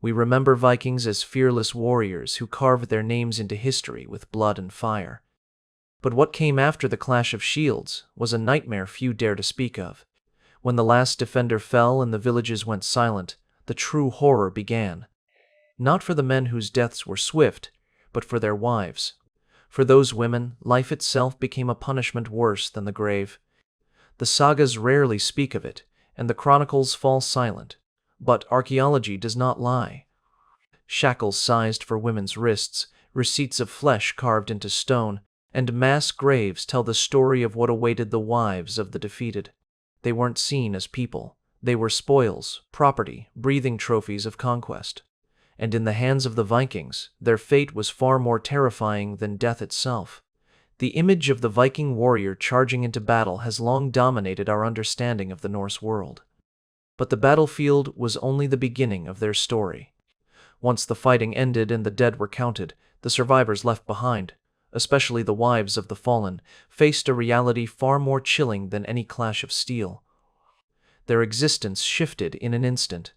We remember Vikings as fearless warriors who carved their names into history with blood and fire. But what came after the clash of shields was a nightmare few dare to speak of. When the last defender fell and the villages went silent, the true horror began. Not for the men whose deaths were swift, but for their wives. For those women, life itself became a punishment worse than the grave. The sagas rarely speak of it, and the chronicles fall silent. But archaeology does not lie. Shackles sized for women's wrists, receipts of flesh carved into stone, and mass graves tell the story of what awaited the wives of the defeated. They weren't seen as people. They were spoils, property, breathing trophies of conquest. And in the hands of the Vikings, their fate was far more terrifying than death itself. The image of the Viking warrior charging into battle has long dominated our understanding of the Norse world. But the battlefield was only the beginning of their story. Once the fighting ended and the dead were counted, the survivors left behind, especially the wives of the fallen, faced a reality far more chilling than any clash of steel. Their existence shifted in an instant.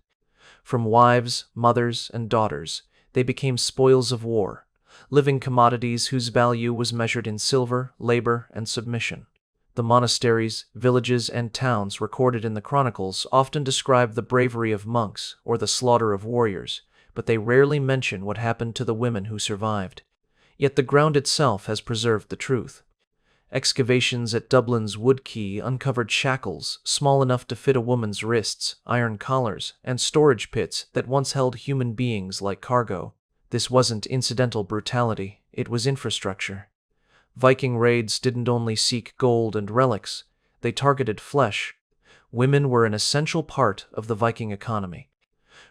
From wives, mothers, and daughters, they became spoils of war, living commodities whose value was measured in silver, labor, and submission. The monasteries, villages, and towns recorded in the chronicles often describe the bravery of monks or the slaughter of warriors, but they rarely mention what happened to the women who survived. Yet the ground itself has preserved the truth. Excavations at Dublin's Wood Quay uncovered shackles small enough to fit a woman's wrists, iron collars, and storage pits that once held human beings like cargo. This wasn't incidental brutality, it was infrastructure. Viking raids didn't only seek gold and relics, they targeted flesh. Women were an essential part of the Viking economy.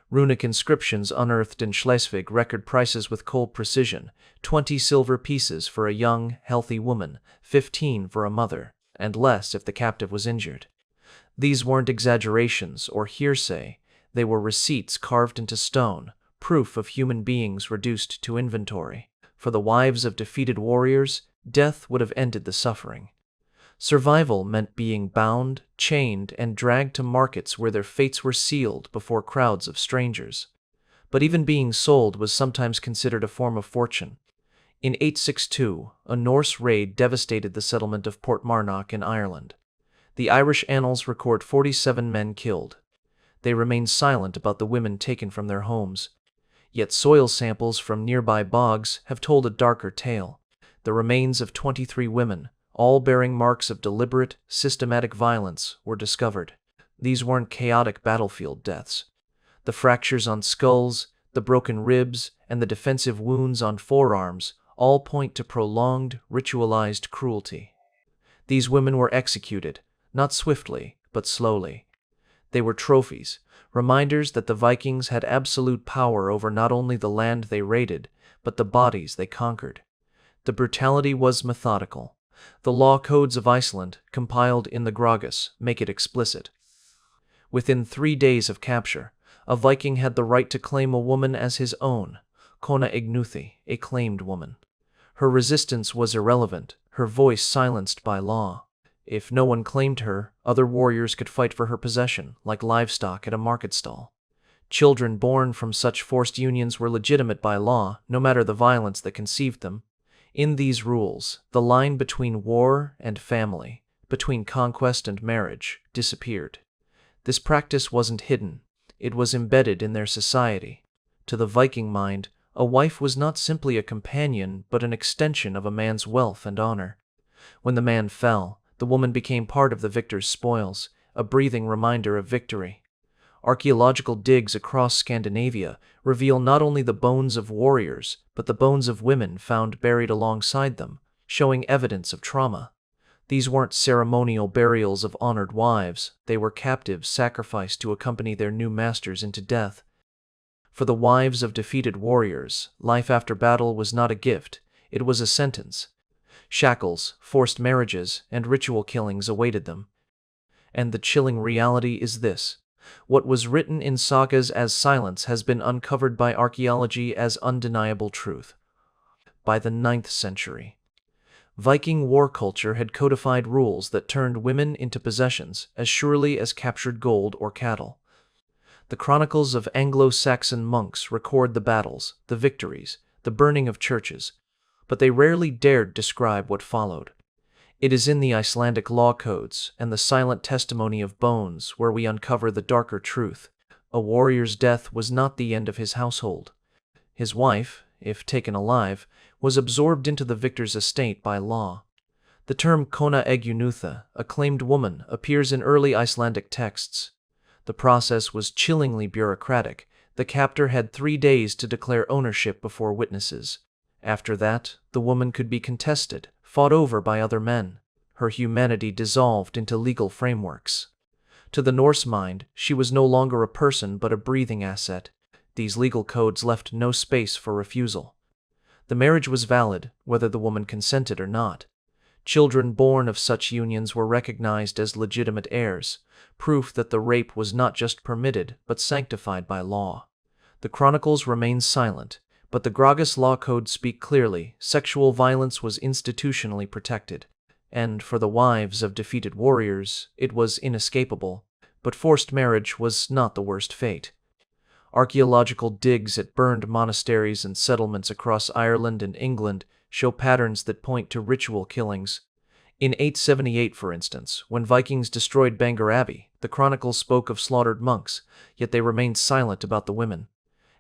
Runic inscriptions unearthed in Schleswig record prices with cold precision: 20 silver pieces for a young, healthy woman, 15 for a mother, and less if the captive was injured. These weren't exaggerations or hearsay, they were receipts carved into stone, proof of human beings reduced to inventory. For the wives of defeated warriors, death would have ended the suffering. Survival meant being bound, chained, and dragged to markets where their fates were sealed before crowds of strangers. But even being sold was sometimes considered a form of fortune. In 862, a Norse raid devastated the settlement of Portmarnock in Ireland. The Irish annals record 47 men killed. They remain silent about the women taken from their homes. Yet soil samples from nearby bogs have told a darker tale. The remains of 23 women, all bearing marks of deliberate, systematic violence, were discovered. These weren't chaotic battlefield deaths. The fractures on skulls, the broken ribs, and the defensive wounds on forearms all point to prolonged, ritualized cruelty. These women were executed, not swiftly, but slowly. They were trophies, reminders that the Vikings had absolute power over not only the land they raided, but the bodies they conquered. The brutality was methodical. The law codes of Iceland, compiled in the Gragas, make it explicit. Within 3 days of capture, a Viking had the right to claim a woman as his own, kona ignuthi, a claimed woman. Her resistance was irrelevant, her voice silenced by law. If no one claimed her, other warriors could fight for her possession, like livestock at a market stall. Children born from such forced unions were legitimate by law, no matter the violence that conceived them. In these rules, the line between war and family, between conquest and marriage, disappeared. This practice wasn't hidden, it was embedded in their society. To the Viking mind, a wife was not simply a companion, but an extension of a man's wealth and honor. When the man fell, the woman became part of the victor's spoils, a breathing reminder of victory. Archaeological digs across Scandinavia reveal not only the bones of warriors, but the bones of women found buried alongside them, showing evidence of trauma. These weren't ceremonial burials of honored wives, they were captives sacrificed to accompany their new masters into death. For the wives of defeated warriors, life after battle was not a gift, it was a sentence. Shackles, forced marriages, and ritual killings awaited them. And the chilling reality is this: what was written in sagas as silence has been uncovered by archaeology as undeniable truth. By the 9th century, Viking war culture had codified rules that turned women into possessions as surely as captured gold or cattle. The chronicles of Anglo-Saxon monks record the battles, the victories, the burning of churches, but they rarely dared describe what followed. It is in the Icelandic law codes and the silent testimony of bones where we uncover the darker truth. A warrior's death was not the end of his household. His wife, if taken alive, was absorbed into the victor's estate by law. The term kona egunutha, a claimed woman, appears in early Icelandic texts. The process was chillingly bureaucratic. The captor had 3 days to declare ownership before witnesses. After that, the woman could be contested, fought over by other men. Her humanity dissolved into legal frameworks. To the Norse mind, she was no longer a person but a breathing asset. These legal codes left no space for refusal. The marriage was valid, whether the woman consented or not. Children born of such unions were recognized as legitimate heirs, proof that the rape was not just permitted but sanctified by law. The chronicles remain silent, but the Gragas law codes speak clearly. Sexual violence was institutionally protected, and for the wives of defeated warriors, it was inescapable. But forced marriage was not the worst fate. Archaeological digs at burned monasteries and settlements across Ireland and England show patterns that point to ritual killings. In 878, for instance, when Vikings destroyed Bangor Abbey, the chronicles spoke of slaughtered monks, yet they remained silent about the women.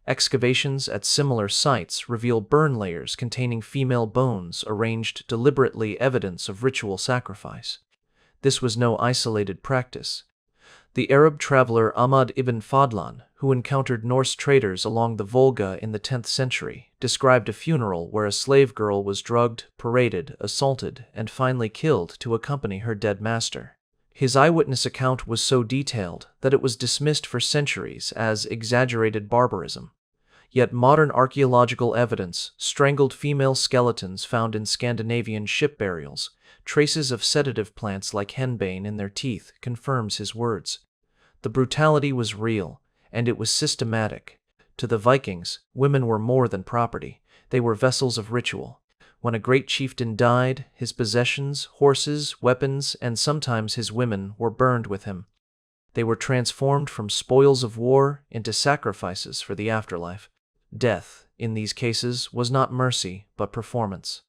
Excavations at similar sites reveal burn layers containing female bones arranged deliberately, evidence of ritual sacrifice. This was no isolated practice. The Arab traveler Ahmad ibn Fadlan, who encountered Norse traders along the Volga in the 10th century, described a funeral where a slave girl was drugged, paraded, assaulted, and finally killed to accompany her dead master. His eyewitness account was so detailed that it was dismissed for centuries as exaggerated barbarism. Yet modern archaeological evidence, strangled female skeletons found in Scandinavian ship burials, traces of sedative plants like henbane in their teeth, confirms his words. The brutality was real, and it was systematic. To the Vikings, women were more than property. They were vessels of ritual. When a great chieftain died, his possessions, horses, weapons, and sometimes his women were burned with him. They were transformed from spoils of war into sacrifices for the afterlife. Death, in these cases, was not mercy, but performance.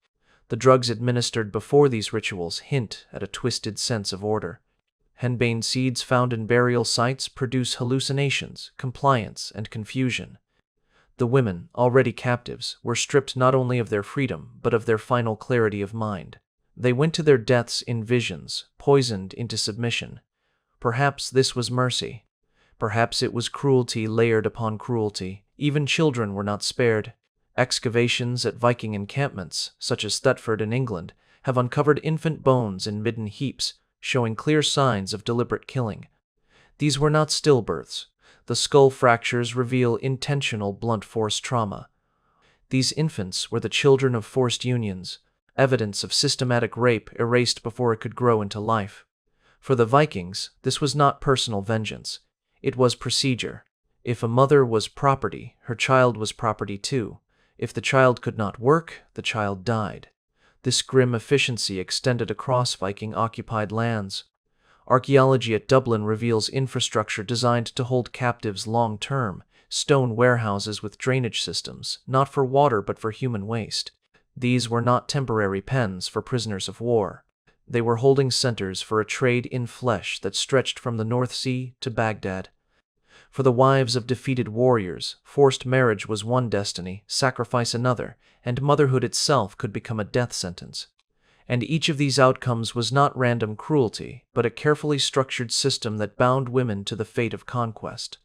The drugs administered before these rituals hint at a twisted sense of order. Henbane seeds found in burial sites produce hallucinations, compliance, and confusion. The women, already captives, were stripped not only of their freedom, but of their final clarity of mind. They went to their deaths in visions, poisoned into submission. Perhaps this was mercy. Perhaps it was cruelty layered upon cruelty. Even children were not spared. Excavations at Viking encampments, such as Thetford in England, have uncovered infant bones in midden heaps, showing clear signs of deliberate killing. These were not stillbirths. The skull fractures reveal intentional blunt force trauma. These infants were the children of forced unions, evidence of systematic rape erased before it could grow into life. For the Vikings, this was not personal vengeance. It was procedure. If a mother was property, her child was property too. If the child could not work, the child died. This grim efficiency extended across Viking-occupied lands. Archaeology at Dublin reveals infrastructure designed to hold captives long-term, stone warehouses with drainage systems, not for water but for human waste. These were not temporary pens for prisoners of war. They were holding centers for a trade in flesh that stretched from the North Sea to Baghdad. For the wives of defeated warriors, forced marriage was one destiny, sacrifice another, and motherhood itself could become a death sentence. And each of these outcomes was not random cruelty, but a carefully structured system that bound women to the fate of conquest.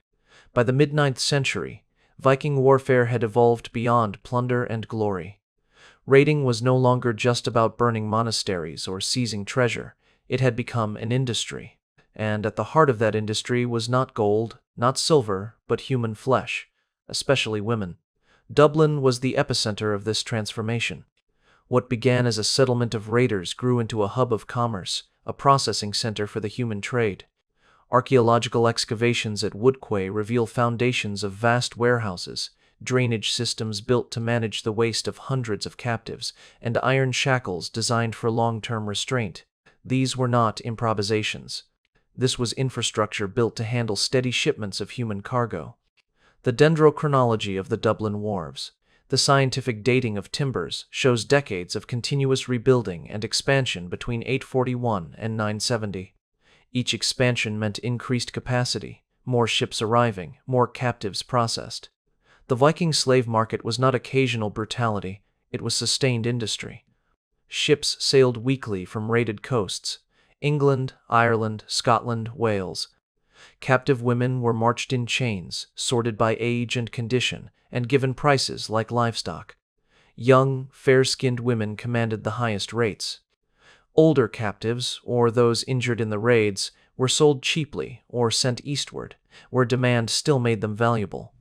By the mid-9th century, Viking warfare had evolved beyond plunder and glory. Raiding was no longer just about burning monasteries or seizing treasure. It had become an industry. And at the heart of that industry was not gold, not silver, but human flesh, especially women. Dublin was the epicenter of this transformation. What began as a settlement of raiders grew into a hub of commerce, a processing center for the human trade. Archaeological excavations at Woodquay reveal foundations of vast warehouses, drainage systems built to manage the waste of hundreds of captives, and iron shackles designed for long-term restraint. These were not improvisations. This was infrastructure built to handle steady shipments of human cargo. The dendrochronology of the Dublin wharves, the scientific dating of timbers, shows decades of continuous rebuilding and expansion between 841 and 970. Each expansion meant increased capacity, more ships arriving, more captives processed. The Viking slave market was not occasional brutality, it was sustained industry. Ships sailed weekly from raided coasts, England, Ireland, Scotland, Wales. Captive women were marched in chains, sorted by age and condition, and given prices like livestock. Young, fair-skinned women commanded the highest rates. Older captives, or those injured in the raids, were sold cheaply or sent eastward, where demand still made them valuable.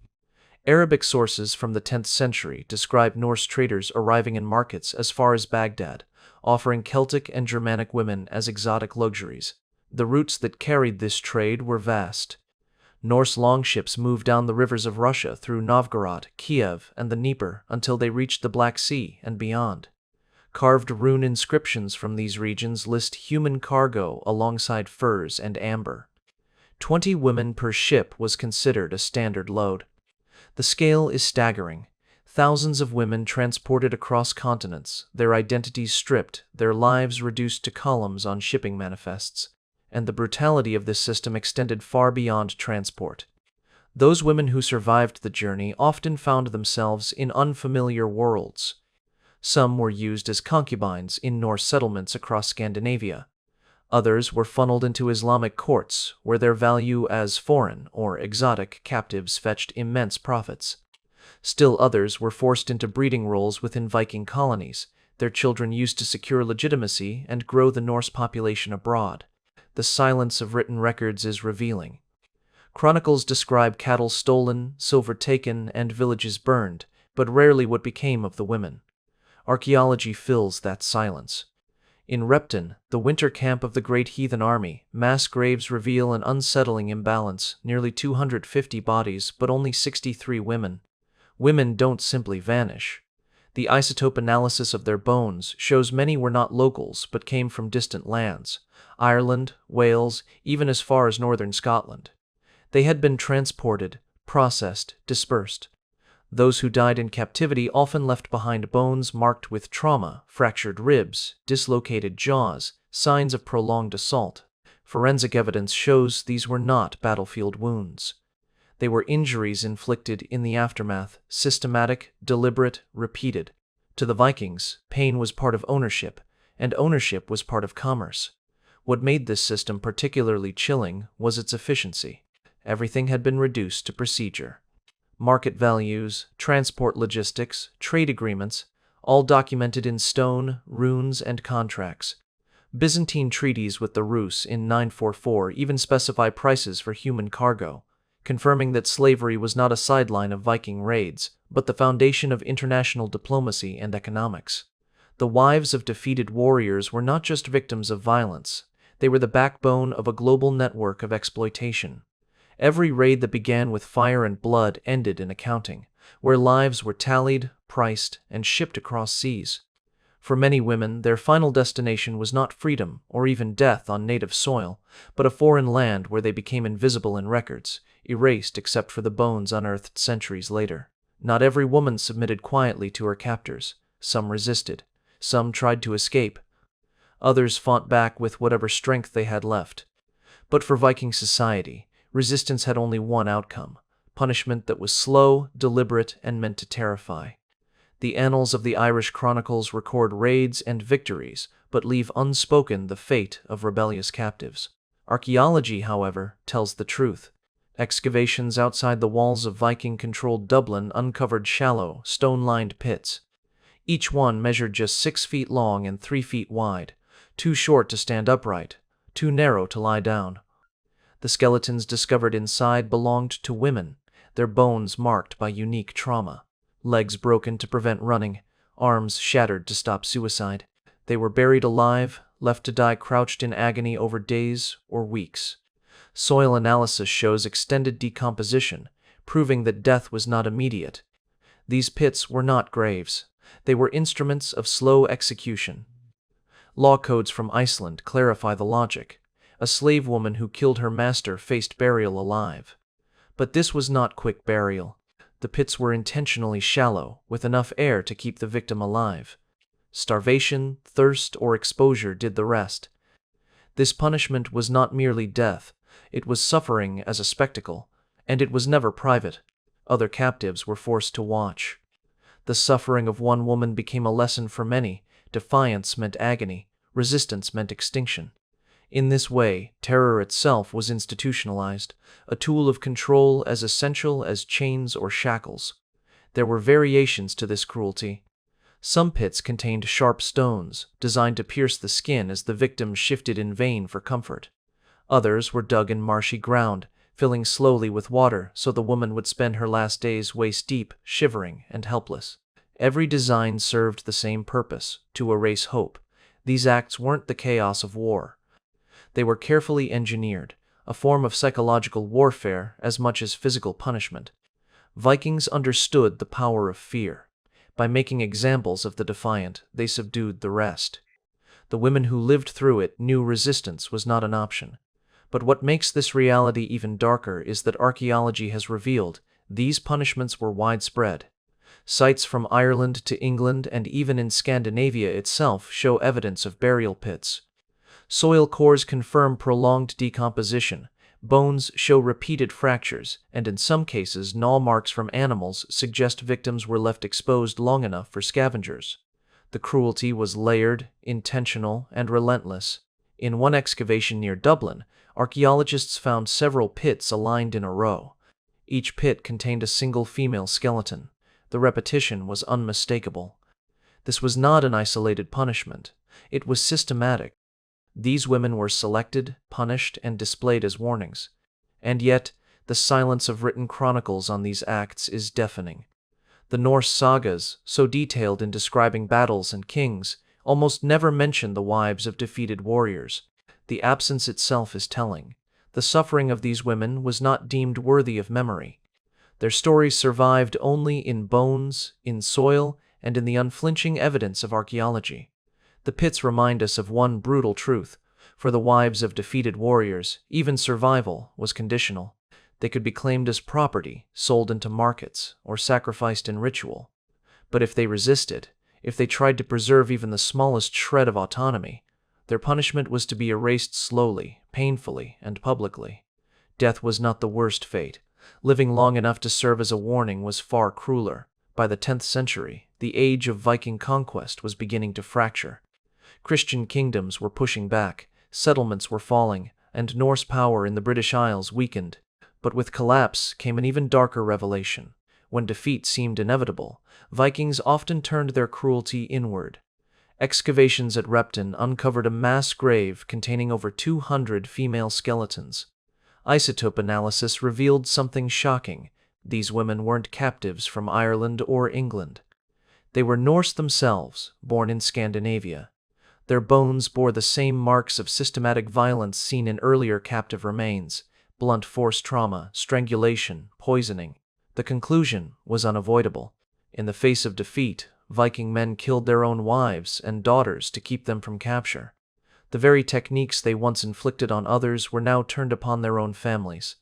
Arabic sources from the 10th century describe Norse traders arriving in markets as far as Baghdad, offering Celtic and Germanic women as exotic luxuries. The routes that carried this trade were vast. Norse longships moved down the rivers of Russia through Novgorod, Kiev, and the Dnieper until they reached the Black Sea and beyond. Carved rune inscriptions from these regions list human cargo alongside furs and amber. 20 women per ship was considered a standard load. The scale is staggering. Thousands of women transported across continents, their identities stripped, their lives reduced to columns on shipping manifests. And the brutality of this system extended far beyond transport. Those women who survived the journey often found themselves in unfamiliar worlds. Some were used as concubines in Norse settlements across Scandinavia. Others were funneled into Islamic courts, where their value as foreign or exotic captives fetched immense profits. Still others were forced into breeding roles within Viking colonies, their children used to secure legitimacy and grow the Norse population abroad. The silence of written records is revealing. Chronicles describe cattle stolen, silver taken, and villages burned, but rarely what became of the women. Archaeology fills that silence. In Repton, the winter camp of the Great Heathen Army, mass graves reveal an unsettling imbalance, nearly 250 bodies but only 63 women. Women don't simply vanish. The isotope analysis of their bones shows many were not locals but came from distant lands, Ireland, Wales, even as far as northern Scotland. They had been transported, processed, dispersed. Those who died in captivity often left behind bones marked with trauma, fractured ribs, dislocated jaws, signs of prolonged assault. Forensic evidence shows these were not battlefield wounds. They were injuries inflicted in the aftermath, systematic, deliberate, repeated. To the Vikings, pain was part of ownership, and ownership was part of commerce. What made this system particularly chilling was its efficiency. Everything had been reduced to procedure. Market values, transport logistics, trade agreements, all documented in stone, runes, and contracts. Byzantine treaties with the Rus in 944 even specify prices for human cargo, confirming that slavery was not a sideline of Viking raids, but the foundation of international diplomacy and economics. The wives of defeated warriors were not just victims of violence, they were the backbone of a global network of exploitation. Every raid that began with fire and blood ended in accounting, where lives were tallied, priced, and shipped across seas. For many women, their final destination was not freedom or even death on native soil, but a foreign land where they became invisible in records, erased except for the bones unearthed centuries later. Not every woman submitted quietly to her captors. Some resisted. Some tried to escape. Others fought back with whatever strength they had left. But for Viking society, resistance had only one outcome: punishment that was slow, deliberate, and meant to terrify. The annals of the Irish chronicles record raids and victories, but leave unspoken the fate of rebellious captives. Archaeology, however, tells the truth. Excavations outside the walls of Viking-controlled Dublin uncovered shallow, stone-lined pits. Each one measured just 6 feet long and 3 feet wide, too short to stand upright, too narrow to lie down. The skeletons discovered inside belonged to women, their bones marked by unique trauma. Legs broken to prevent running, arms shattered to stop suicide. They were buried alive, left to die crouched in agony over days or weeks. Soil analysis shows extended decomposition, proving that death was not immediate. These pits were not graves. They were instruments of slow execution. Law codes from Iceland clarify the logic. A slave woman who killed her master faced burial alive. But this was not quick burial. The pits were intentionally shallow, with enough air to keep the victim alive. Starvation, thirst, or exposure did the rest. This punishment was not merely death, it was suffering as a spectacle, and it was never private. Other captives were forced to watch. The suffering of one woman became a lesson for many. Defiance meant agony, resistance meant extinction. In this way, terror itself was institutionalized, a tool of control as essential as chains or shackles. There were variations to this cruelty. Some pits contained sharp stones, designed to pierce the skin as the victim shifted in vain for comfort. Others were dug in marshy ground, filling slowly with water so the woman would spend her last days waist-deep, shivering and helpless. Every design served the same purpose, to erase hope. These acts weren't the chaos of war. They were carefully engineered, a form of psychological warfare as much as physical punishment. Vikings understood the power of fear. By making examples of the defiant, they subdued the rest. The women who lived through it knew resistance was not an option. But what makes this reality even darker is that archaeology has revealed these punishments were widespread. Sites from Ireland to England and even in Scandinavia itself show evidence of burial pits. Soil cores confirm prolonged decomposition, bones show repeated fractures, and in some cases gnaw marks from animals suggest victims were left exposed long enough for scavengers. The cruelty was layered, intentional, and relentless. In one excavation near Dublin, archaeologists found several pits aligned in a row. Each pit contained a single female skeleton. The repetition was unmistakable. This was not an isolated punishment. It was systematic. These women were selected, punished, and displayed as warnings. And yet, the silence of written chronicles on these acts is deafening. The Norse sagas, so detailed in describing battles and kings, almost never mention the wives of defeated warriors. The absence itself is telling. The suffering of these women was not deemed worthy of memory. Their stories survived only in bones, in soil, and in the unflinching evidence of archaeology. The pits remind us of one brutal truth. For the wives of defeated warriors, even survival was conditional. They could be claimed as property, sold into markets, or sacrificed in ritual. But if they resisted, if they tried to preserve even the smallest shred of autonomy, their punishment was to be erased slowly, painfully, and publicly. Death was not the worst fate. Living long enough to serve as a warning was far crueler. By the 10th century, the age of Viking conquest was beginning to fracture. Christian kingdoms were pushing back, settlements were falling, and Norse power in the British Isles weakened. But with collapse came an even darker revelation. When defeat seemed inevitable, Vikings often turned their cruelty inward. Excavations at Repton uncovered a mass grave containing over 200 female skeletons. Isotope analysis revealed something shocking. These women weren't captives from Ireland or England. They were Norse themselves, born in Scandinavia. Their bones bore the same marks of systematic violence seen in earlier captive remains: blunt force trauma, strangulation, poisoning. The conclusion was unavoidable. In the face of defeat, Viking men killed their own wives and daughters to keep them from capture. The very techniques they once inflicted on others were now turned upon their own families.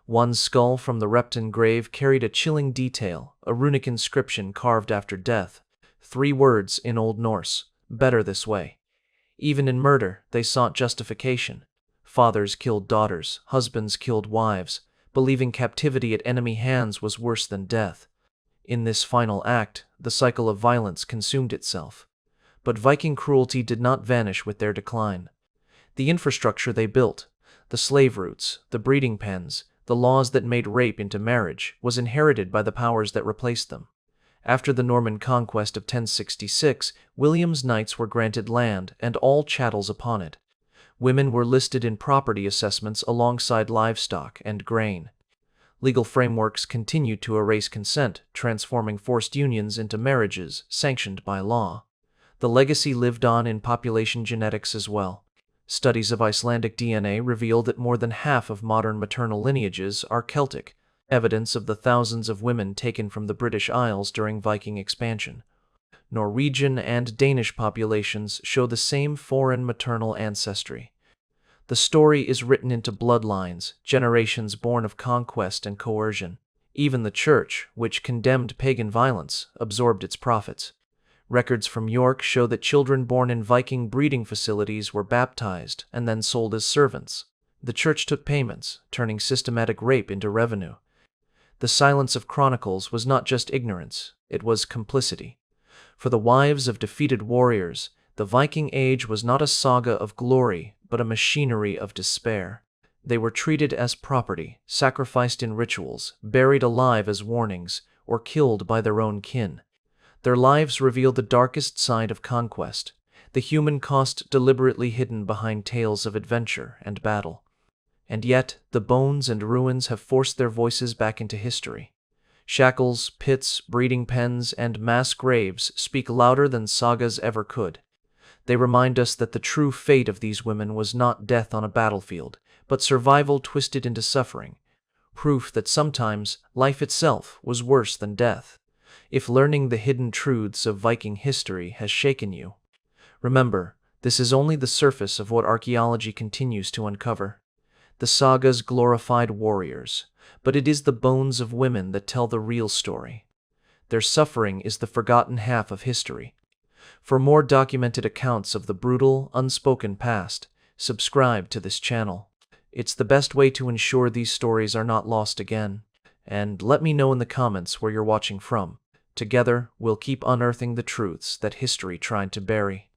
One skull from the Repton grave carried a chilling detail, a runic inscription carved after death. 3 words in Old Norse: better this way. Even in murder, they sought justification. Fathers killed daughters, husbands killed wives, believing captivity at enemy hands was worse than death. In this final act, the cycle of violence consumed itself. But Viking cruelty did not vanish with their decline. The infrastructure they built, the slave routes, the breeding pens, the laws that made rape into marriage, was inherited by the powers that replaced them. After the Norman conquest of 1066, William's knights were granted land and all chattels upon it. Women were listed in property assessments alongside livestock and grain. Legal frameworks continued to erase consent, transforming forced unions into marriages sanctioned by law. The legacy lived on in population genetics as well. Studies of Icelandic DNA reveal that more than half of modern maternal lineages are Celtic, evidence of the thousands of women taken from the British Isles during Viking expansion. Norwegian and Danish populations show the same foreign maternal ancestry. The story is written into bloodlines, generations born of conquest and coercion. Even the church, which condemned pagan violence, absorbed its profits. Records from York show that children born in Viking breeding facilities were baptized and then sold as servants. The church took payments, turning systematic rape into revenue. The silence of chronicles was not just ignorance, it was complicity. For the wives of defeated warriors, the Viking Age was not a saga of glory, but a machinery of despair. They were treated as property, sacrificed in rituals, buried alive as warnings, or killed by their own kin. Their lives reveal the darkest side of conquest, the human cost deliberately hidden behind tales of adventure and battle. And yet, the bones and ruins have forced their voices back into history. Shackles, pits, breeding pens, and mass graves speak louder than sagas ever could. They remind us that the true fate of these women was not death on a battlefield, but survival twisted into suffering, proof that sometimes life itself was worse than death. If learning the hidden truths of Viking history has shaken you, remember, this is only the surface of what archaeology continues to uncover. The sagas glorified warriors, but it is the bones of women that tell the real story. Their suffering is the forgotten half of history. For more documented accounts of the brutal, unspoken past, subscribe to this channel. It's the best way to ensure these stories are not lost again. And let me know in the comments where you're watching from. Together, we'll keep unearthing the truths that history tried to bury.